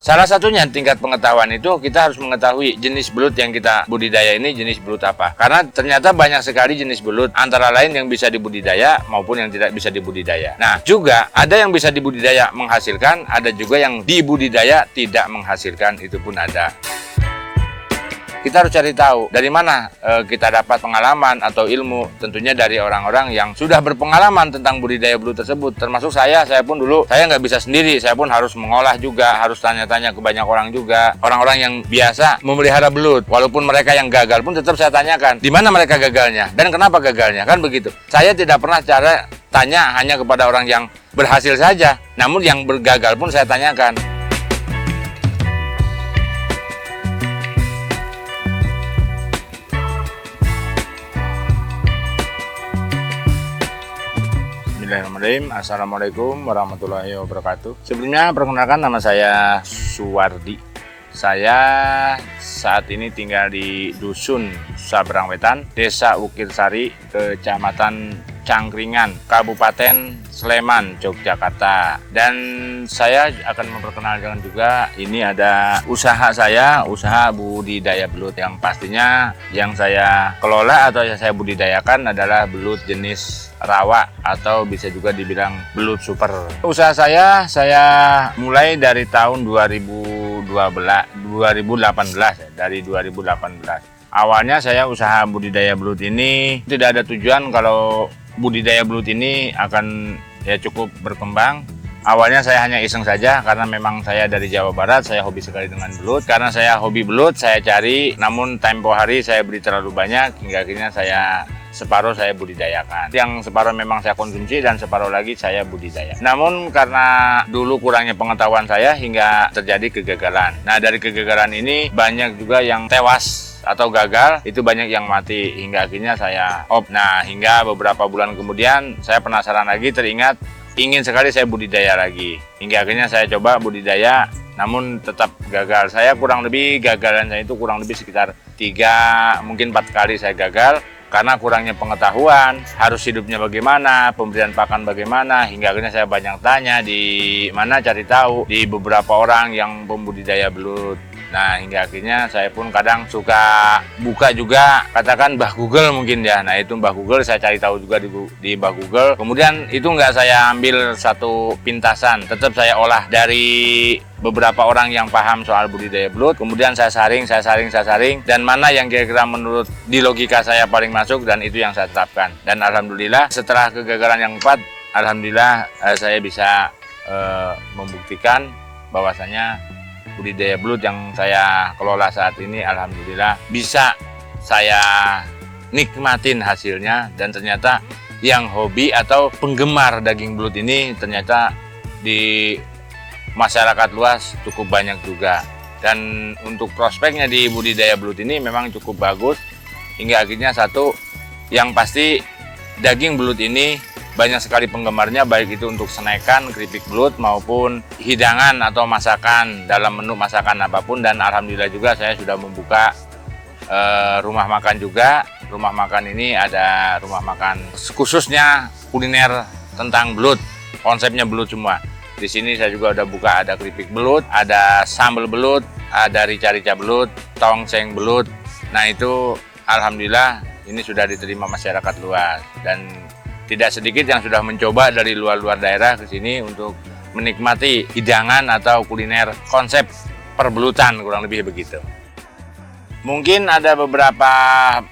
Salah satunya tingkat pengetahuan itu kita harus mengetahui jenis belut yang kita budidaya ini jenis belut apa. Karena ternyata banyak sekali jenis belut, antara lain yang bisa dibudidaya maupun yang tidak bisa dibudidaya. Nah, juga ada yang bisa dibudidaya menghasilkan, ada juga yang dibudidaya tidak menghasilkan, itu pun ada. Kita harus cari tahu dari mana kita dapat pengalaman atau ilmu, tentunya dari orang-orang yang sudah berpengalaman tentang budidaya belut tersebut. Termasuk saya pun dulu, saya nggak bisa sendiri, saya pun harus mengolah juga, harus tanya-tanya ke banyak orang juga. Orang-orang yang biasa memelihara belut, walaupun mereka yang gagal pun tetap saya tanyakan, di mana mereka gagalnya dan kenapa gagalnya, kan begitu. Saya tidak pernah tanya hanya kepada orang yang berhasil saja, namun yang bergagal pun saya tanyakan. Bismillahirrahmanirrahim. Assalamualaikum warahmatullahi wabarakatuh. Sebelumnya perkenalkan, nama saya Suwardi. Saya saat ini tinggal di Dusun Sabrang Wetan, Desa Wukirsari, Kecamatan Cangkringan, Kabupaten Sleman, Yogyakarta. Dan saya akan memperkenalkan juga, ini ada usaha saya, usaha budidaya belut yang pastinya yang saya kelola atau yang saya budidayakan adalah belut jenis rawa atau bisa juga dibilang belut super. Usaha saya mulai dari tahun 2018 ya, dari 2018. Awalnya saya usaha budidaya belut ini tidak ada tujuan kalau budidaya belut ini akan cukup berkembang. Awalnya saya hanya iseng saja karena memang saya dari Jawa Barat, saya hobi sekali dengan belut. Karena saya hobi belut, saya cari, namun tempo hari saya beli terlalu banyak hingga akhirnya separuh saya budidayakan. Yang separuh memang saya konsumsi dan separuh lagi saya budidaya. Namun karena dulu kurangnya pengetahuan saya hingga terjadi kegagalan. Nah, dari kegagalan ini banyak juga yang tewas atau gagal, itu banyak yang mati hingga akhirnya saya Nah, hingga beberapa bulan kemudian saya penasaran lagi, teringat ingin sekali saya budidaya lagi. Hingga akhirnya saya coba budidaya, namun tetap gagal. Saya kurang lebih gagalan saya itu kurang lebih sekitar 3 mungkin 4 kali saya gagal. Karena kurangnya pengetahuan, harus hidupnya bagaimana, pemberian pakan bagaimana, hingga akhirnya saya banyak tanya di mana cari tahu, di beberapa orang yang pembudidaya belut. Nah, hingga akhirnya saya pun kadang suka buka juga, katakan Mbah Google mungkin ya. Nah, itu Mbah Google, saya cari tahu juga di Mbah Google. Kemudian itu nggak saya ambil satu pintasan, tetap saya olah dari beberapa orang yang paham soal budidaya belut. Kemudian saya saring, dan mana yang kira-kira menurut di logika saya paling masuk, dan itu yang saya terapkan. Dan alhamdulillah setelah kegagalan yang 4, alhamdulillah saya bisa membuktikan bahwasanya budidaya belut yang saya kelola saat ini alhamdulillah bisa saya nikmatin hasilnya. Dan ternyata yang hobi atau penggemar daging belut ini ternyata di masyarakat luas cukup banyak juga. Dan untuk prospeknya di budidaya belut ini memang cukup bagus, hingga akhirnya satu yang pasti daging belut ini banyak sekali penggemarnya, baik itu untuk senekan, keripik belut maupun hidangan atau masakan dalam menu masakan apapun. Dan alhamdulillah juga saya sudah membuka rumah makan juga. Rumah makan ini ada rumah makan khususnya kuliner tentang belut, konsepnya belut semua. Di sini saya juga udah buka, ada keripik belut, ada sambal belut, ada rica-rica belut, tongseng belut. Nah, itu alhamdulillah ini sudah diterima masyarakat luas, dan tidak sedikit yang sudah mencoba dari luar-luar daerah ke sini untuk menikmati hidangan atau kuliner konsep perbelutan, kurang lebih begitu. Mungkin ada beberapa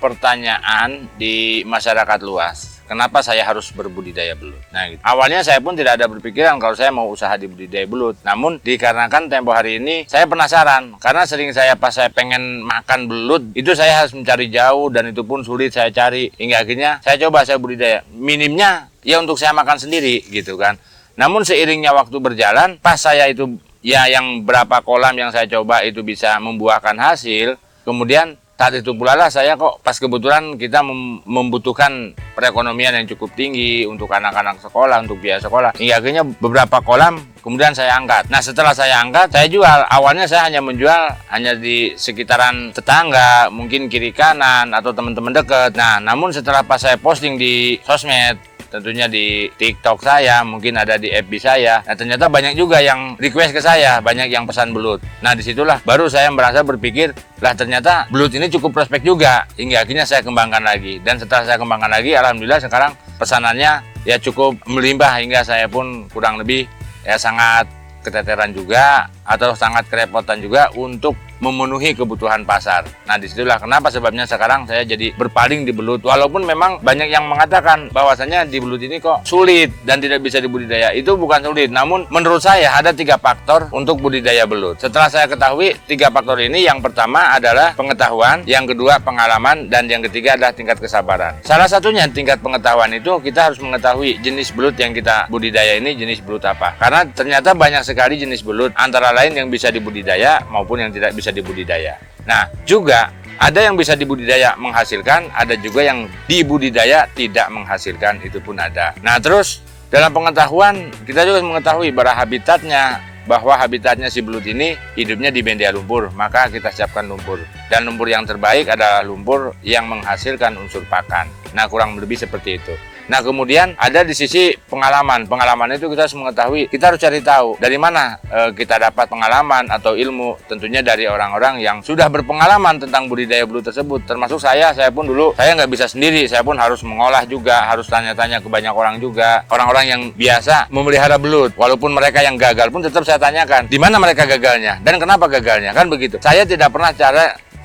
pertanyaan di masyarakat luas, kenapa saya harus berbudidaya belut? Nah, gitu. Awalnya saya pun tidak ada berpikiran kalau saya mau usaha di budidaya belut. Namun dikarenakan tempo hari ini saya penasaran, karena sering pas saya pengen makan belut, itu saya harus mencari jauh dan itu pun sulit saya cari. Hingga akhirnya saya coba saya budidaya. Minimnya ya untuk saya makan sendiri gitu kan. Namun seiringnya waktu berjalan, pas saya itu ya yang berapa kolam yang saya coba itu bisa membuahkan hasil, kemudian saat itu pula lah saya kok pas kebetulan kita membutuhkan perekonomian yang cukup tinggi untuk anak-anak sekolah, untuk biaya sekolah. Hingga akhirnya beberapa kolam kemudian saya angkat. Nah, setelah saya angkat, saya jual. Awalnya saya hanya menjual hanya di sekitaran tetangga, mungkin kiri kanan atau teman-teman dekat. Nah, namun setelah pas saya posting di sosmed, tentunya di TikTok saya, mungkin ada di FB saya. Nah, ternyata banyak juga yang request ke saya, banyak yang pesan belut. Nah, disitulah baru saya merasa berpikir, lah ternyata belut ini cukup prospek juga. Hingga akhirnya saya kembangkan lagi. Dan setelah saya kembangkan lagi, alhamdulillah sekarang pesanannya ya cukup melimpah hingga saya pun kurang lebih ya sangat keteteran juga atau sangat kerepotan juga untuk memenuhi kebutuhan pasar. Nah, disitulah kenapa sebabnya sekarang saya jadi berpaling di belut. Walaupun memang banyak yang mengatakan bahwasanya di belut ini kok sulit dan tidak bisa dibudidaya. Itu bukan sulit, namun menurut saya ada 3 faktor untuk budidaya belut. Setelah saya ketahui 3 faktor ini, yang pertama adalah pengetahuan, yang kedua pengalaman, dan yang ketiga adalah tingkat kesabaran. Salah satunya tingkat pengetahuan itu kita harus mengetahui jenis belut yang kita budidaya ini jenis belut apa. Karena ternyata banyak sekali jenis belut, antara lain yang bisa dibudidaya maupun yang tidak bisa dibudidaya. Nah, juga ada yang bisa dibudidaya menghasilkan, ada juga yang dibudidaya tidak menghasilkan, itu pun ada. Nah, terus dalam pengetahuan kita juga mengetahui bahwa habitatnya si belut ini hidupnya di media lumpur, maka kita siapkan lumpur. Dan lumpur yang terbaik adalah lumpur yang menghasilkan unsur pakan. Nah, kurang lebih seperti itu. Nah, kemudian ada di sisi pengalaman. Pengalaman itu kita harus mengetahui, kita harus cari tahu dari mana kita dapat pengalaman atau ilmu. Tentunya dari orang-orang yang sudah berpengalaman tentang budidaya belut tersebut. Termasuk saya pun dulu, saya nggak bisa sendiri. Saya pun harus mengolah juga, harus tanya-tanya ke banyak orang juga. Orang-orang yang biasa memelihara belut. Walaupun mereka yang gagal pun tetap saya tanyakan, di mana mereka gagalnya dan kenapa gagalnya, kan begitu. Saya tidak pernah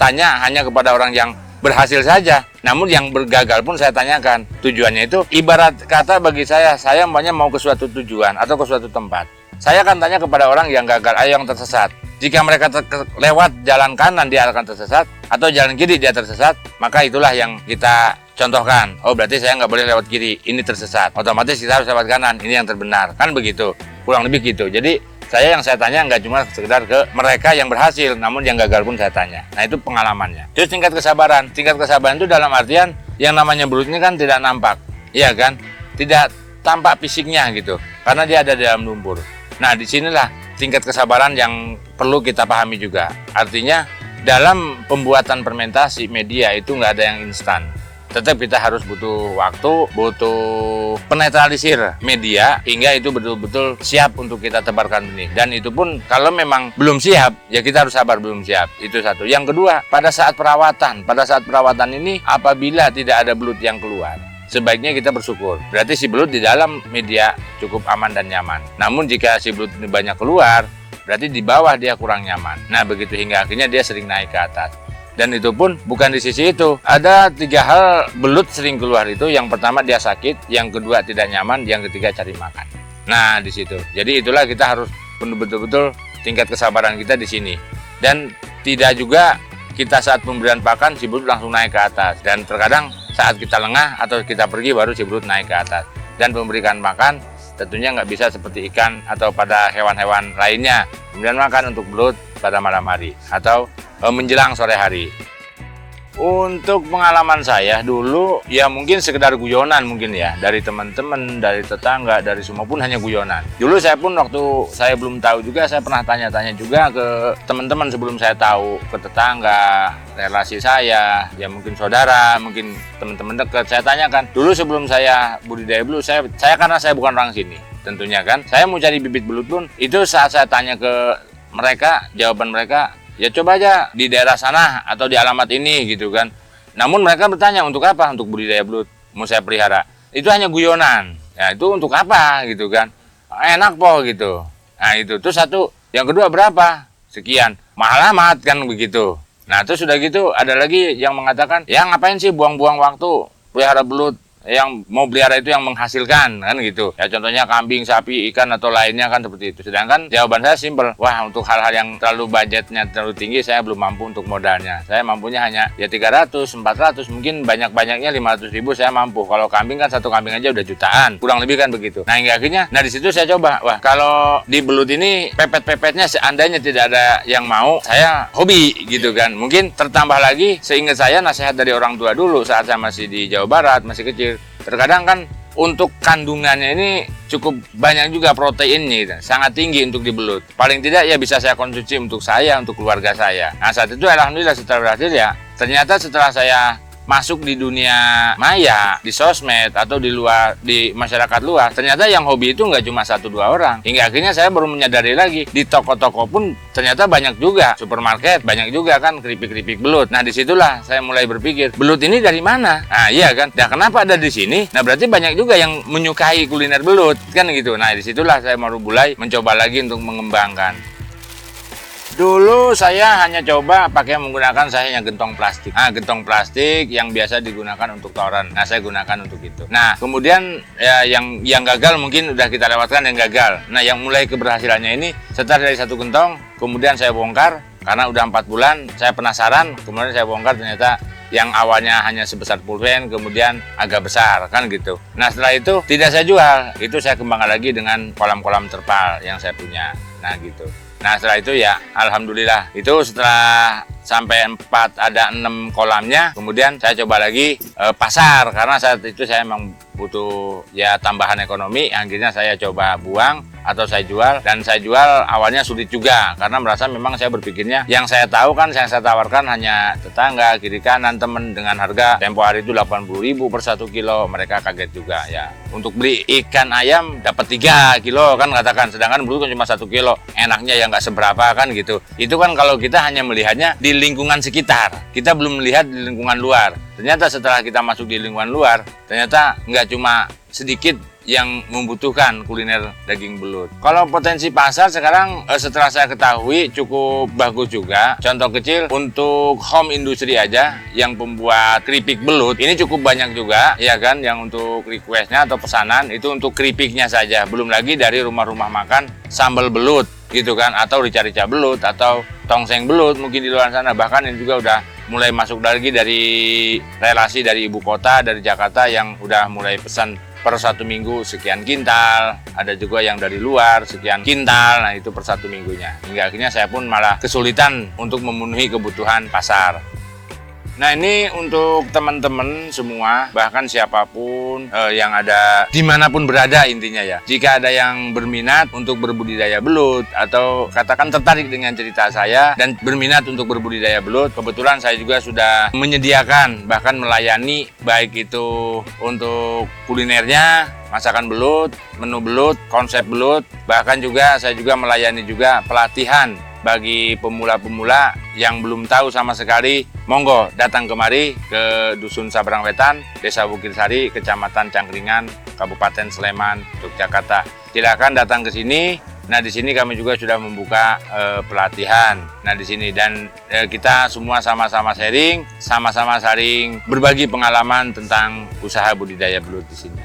tanya hanya kepada orang yang berhasil saja, namun yang bergagal pun saya tanyakan. Tujuannya itu ibarat kata bagi saya umpamanya mau ke suatu tujuan atau ke suatu tempat, saya akan tanya kepada orang yang gagal, yang tersesat. Jika mereka lewat jalan kanan dia akan tersesat, atau jalan kiri dia tersesat, maka itulah yang kita contohkan. Oh, berarti saya nggak boleh lewat kiri, ini tersesat. Otomatis kita harus lewat kanan, ini yang terbenar, kan begitu, kurang lebih gitu. Jadi yang saya tanya nggak cuma sekedar ke mereka yang berhasil, namun yang gagal pun saya tanya. Nah, itu pengalamannya. Terus tingkat kesabaran. Tingkat kesabaran itu dalam artian yang namanya belut ini kan tidak nampak, iya kan? Tidak tampak fisiknya gitu, karena dia ada di dalam lumpur. Nah, disinilah tingkat kesabaran yang perlu kita pahami juga. Artinya dalam pembuatan fermentasi media itu nggak ada yang instan. Tetap kita harus butuh waktu, butuh penetralisir media hingga itu betul-betul siap untuk kita tebarkan benih. Dan itu pun kalau memang belum siap, ya kita harus sabar belum siap. Itu satu. Yang kedua, pada saat perawatan ini apabila tidak ada belut yang keluar, sebaiknya kita bersyukur. Berarti si belut di dalam media cukup aman dan nyaman. Namun jika si belut ini banyak keluar, berarti di bawah dia kurang nyaman. Nah, begitu hingga akhirnya dia sering naik ke atas. Dan itu pun bukan di sisi itu. Ada 3 hal belut sering keluar itu. Yang pertama dia sakit, yang kedua tidak nyaman, yang ketiga cari makan. Nah, di situ. Jadi itulah kita harus betul-betul tingkat kesabaran kita di sini. Dan tidak juga kita saat pemberian pakan si belut langsung naik ke atas. Dan terkadang saat kita lengah atau kita pergi baru si belut naik ke atas. Dan pemberikan makan tentunya nggak bisa seperti ikan atau pada hewan-hewan lainnya. Pemberian makan untuk belut pada malam hari atau menjelang sore hari. Untuk pengalaman saya dulu ya mungkin sekedar guyonan mungkin ya, dari teman-teman, dari tetangga, dari semua pun hanya guyonan. Dulu saya pun waktu saya belum tahu juga, saya pernah tanya-tanya juga ke teman-teman sebelum saya tahu, ke tetangga, relasi saya, ya mungkin saudara, mungkin teman-teman dekat. Saya tanyakan dulu sebelum saya budidaya belut, saya karena saya bukan orang sini tentunya kan, saya mau cari bibit belut pun itu saat saya tanya ke mereka, jawaban mereka, ya coba aja di daerah sana atau di alamat ini gitu kan. Namun mereka bertanya untuk apa? Untuk budidaya belut mau saya pelihara. Itu hanya guyonan. Ya itu untuk apa gitu kan? Enak po gitu. Nah itu. Terus satu. Yang kedua berapa? Sekian. Mahal amat kan begitu. Nah terus sudah gitu ada lagi yang mengatakan, ya ngapain sih buang-buang waktu pelihara belut? Yang mau pelihara itu yang menghasilkan kan gitu ya, contohnya kambing, sapi, ikan atau lainnya kan seperti itu. Sedangkan jawaban saya simpel, wah untuk hal-hal yang terlalu budgetnya terlalu tinggi saya belum mampu untuk modalnya. Saya mampunya hanya ya 300, 400, mungkin banyak-banyaknya 500 ribu saya mampu. Kalau kambing kan satu kambing aja udah jutaan kurang lebih kan begitu. Nah hingga akhirnya di situ saya coba, wah kalau di belut ini pepet-pepetnya seandainya tidak ada yang mau, saya hobi gitu kan. Mungkin tertambah lagi seingat saya nasihat dari orang tua dulu saat saya masih di Jawa Barat, masih kecil. Terkadang kan untuk kandungannya ini cukup banyak juga proteinnya gitu. Sangat tinggi untuk di belut. Paling tidak ya bisa saya konsumsi untuk saya, untuk keluarga saya. Nah saat itu alhamdulillah setelah berhasil ya, ternyata setelah saya masuk di dunia maya, di sosmed atau di luar, di masyarakat luas, ternyata yang hobi itu nggak cuma 1-2 orang. Hingga akhirnya saya baru menyadari lagi, di toko-toko pun ternyata banyak juga, supermarket banyak juga kan keripik-keripik belut. Nah disitulah saya mulai berpikir, belut ini dari mana? Nah iya kan, nah kenapa ada di sini? Nah berarti banyak juga yang menyukai kuliner belut kan gitu. Nah disitulah saya baru mulai mencoba lagi untuk mengembangkan. Dulu saya hanya coba pakai menggunakan saya yang gentong plastik. Nah, gentong plastik yang biasa digunakan untuk toren. Nah, saya gunakan untuk itu. Nah, kemudian ya, yang gagal mungkin udah kita lewatkan yang gagal. Nah, yang mulai keberhasilannya ini setelah dari satu gentong, kemudian saya bongkar karena udah 4 bulan, saya penasaran, kemudian saya bongkar ternyata yang awalnya hanya sebesar pulpen, kemudian agak besar kan gitu. Nah, setelah itu tidak saya jual, itu saya kembangkan lagi dengan kolam-kolam terpal yang saya punya. Nah, gitu. Nah setelah itu ya alhamdulillah, itu setelah sampai 6 kolamnya, kemudian saya coba lagi pasar, karena saat itu saya memang butuh ya tambahan ekonomi. Akhirnya saya coba buang atau saya jual, dan saya jual awalnya sulit juga karena merasa memang saya berpikirnya yang saya tahu kan, yang saya tawarkan hanya tetangga, kiri kanan, temen dengan harga tempo hari itu 80.000 per 1 kilo. Mereka kaget juga ya, untuk beli ikan ayam dapat 3 kilo kan katakan, sedangkan belut kan cuma 1 kilo, enaknya ya nggak seberapa kan gitu. Itu kan kalau kita hanya melihatnya di lingkungan sekitar, kita belum melihat di lingkungan luar. Ternyata setelah kita masuk di lingkungan luar, ternyata nggak cuma sedikit yang membutuhkan kuliner daging belut. Kalau potensi pasar sekarang setelah saya ketahui cukup bagus juga. Contoh kecil untuk home industry aja yang pembuat keripik belut ini cukup banyak juga ya kan, yang untuk requestnya atau pesanan itu untuk keripiknya saja. Belum lagi dari rumah-rumah makan sambal belut gitu kan, atau rica-rica belut atau tongseng belut mungkin di luar sana. Bahkan ini juga udah mulai masuk lagi dari relasi dari ibu kota, dari Jakarta, yang udah mulai pesan per 1 minggu sekian kintal, ada juga yang dari luar sekian kintal. Nah itu per 1 minggunya, hingga akhirnya saya pun malah kesulitan untuk memenuhi kebutuhan pasar. Nah ini untuk teman-teman semua, bahkan siapapun yang ada dimanapun berada intinya ya, jika ada yang berminat untuk berbudidaya belut atau katakan tertarik dengan cerita saya dan berminat untuk berbudidaya belut, kebetulan saya juga sudah menyediakan bahkan melayani baik itu untuk kulinernya, masakan belut, menu belut, konsep belut, bahkan juga saya juga melayani juga pelatihan bagi pemula-pemula yang belum tahu sama sekali. Monggo datang kemari ke Dusun Sabrang Wetan, Desa Bukit Sari, Kecamatan Cangkringan, Kabupaten Sleman, Yogyakarta. Silakan datang ke sini. Nah, di sini kami juga sudah membuka pelatihan. Nah, di sini dan kita semua sama-sama sharing, sama-sama saling berbagi pengalaman tentang usaha budidaya belut di sini.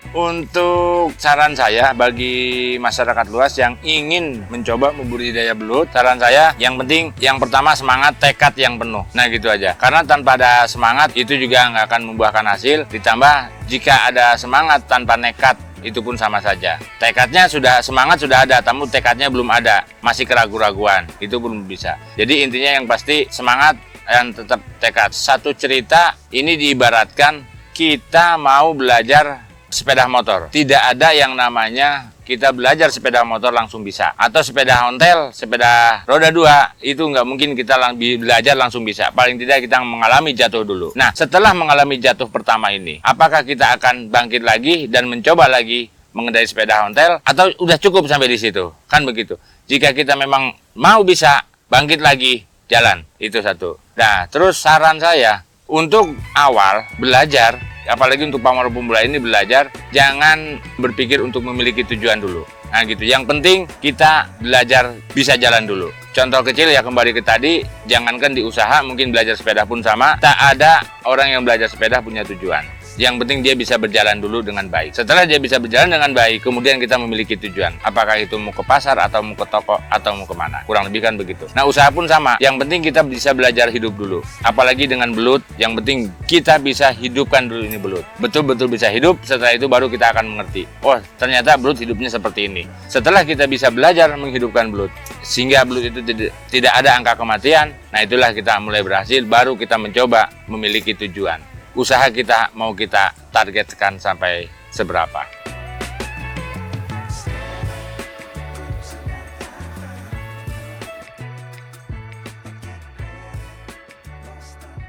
Untuk saran saya bagi masyarakat luas yang ingin mencoba membudidaya belut, saran saya yang penting yang pertama semangat, tekad yang penuh. Nah gitu aja, karena tanpa ada semangat itu juga nggak akan membuahkan hasil. Ditambah jika ada semangat tanpa nekat itu pun sama saja. Tekadnya sudah, semangat sudah ada, tapi tekadnya belum ada, masih keraguan-raguan, itu belum bisa. Jadi intinya yang pasti semangat dan tetap tekad. Satu cerita ini diibaratkan kita mau belajar sepeda motor. Tidak ada yang namanya kita belajar sepeda motor langsung bisa, atau sepeda ontel, sepeda roda 2 itu nggak mungkin kita belajar langsung bisa. Paling tidak kita mengalami jatuh dulu. Nah setelah mengalami jatuh pertama ini, apakah kita akan bangkit lagi dan mencoba lagi mengendarai sepeda ontel, atau udah cukup sampai di situ? Kan begitu. Jika kita memang mau bisa bangkit lagi, jalan, itu satu. Nah terus saran saya untuk awal belajar, apalagi untuk pemula ini belajar, jangan berpikir untuk memiliki tujuan dulu. Nah gitu, yang penting kita belajar bisa jalan dulu. Contoh kecil ya, kembali ke tadi, jangankan di usaha, mungkin belajar sepeda pun sama. Tak ada orang yang belajar sepeda punya tujuan. Yang penting dia bisa berjalan dulu dengan baik. Setelah dia bisa berjalan dengan baik, kemudian kita memiliki tujuan. Apakah itu mau ke pasar, atau mau ke toko, atau mau kemana. Kurang lebih kan begitu. Nah usaha pun sama. Yang penting kita bisa belajar hidup dulu. Apalagi dengan belut, yang penting kita bisa hidupkan dulu ini belut. Betul-betul bisa hidup, setelah itu baru kita akan mengerti. Oh ternyata belut hidupnya seperti ini. Setelah kita bisa belajar menghidupkan belut, sehingga belut itu tidak ada angka kematian, nah itulah kita mulai berhasil, baru kita mencoba memiliki tujuan. Usaha kita mau kita targetkan sampai seberapa.